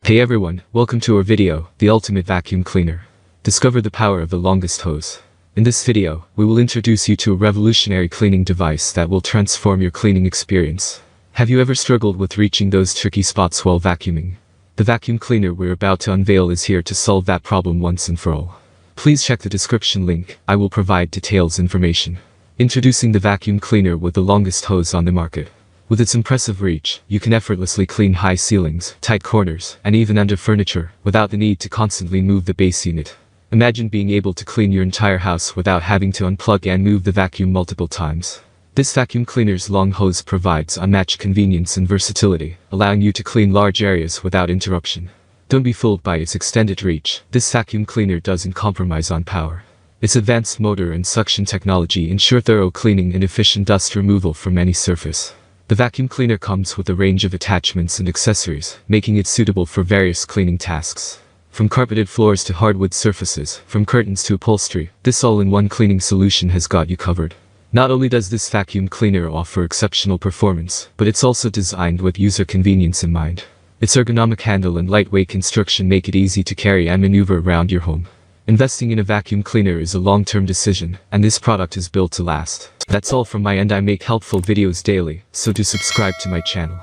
Hey everyone, welcome to our video, the ultimate vacuum cleaner. Discover the power of the longest hose. In this video, we will introduce you to a revolutionary cleaning device that will transform your cleaning experience. Have you ever struggled with reaching those tricky spots while vacuuming? The vacuum cleaner we're about to unveil is here to solve that problem once and for all. Please check the description link, I will provide detailed information. Introducing the vacuum cleaner with the longest hose on the market. With its impressive reach, you can effortlessly clean high ceilings, tight corners, and even under furniture, without the need to constantly move the base unit. Imagine being able to clean your entire house without having to unplug and move the vacuum multiple times. This vacuum cleaner's long hose provides unmatched convenience and versatility, allowing you to clean large areas without interruption. Don't be fooled by its extended reach, this vacuum cleaner doesn't compromise on power. Its advanced motor and suction technology ensure thorough cleaning and efficient dust removal from any surface. The vacuum cleaner comes with a range of attachments and accessories, making it suitable for various cleaning tasks. From carpeted floors to hardwood surfaces, from curtains to upholstery, this all-in-one cleaning solution has got you covered. Not only does this vacuum cleaner offer exceptional performance, but it's also designed with user convenience in mind. Its ergonomic handle and lightweight construction make it easy to carry and maneuver around your home. Investing in a vacuum cleaner is a long-term decision, and this product is built to last. That's all from my end. I make helpful videos daily, so do subscribe to my channel.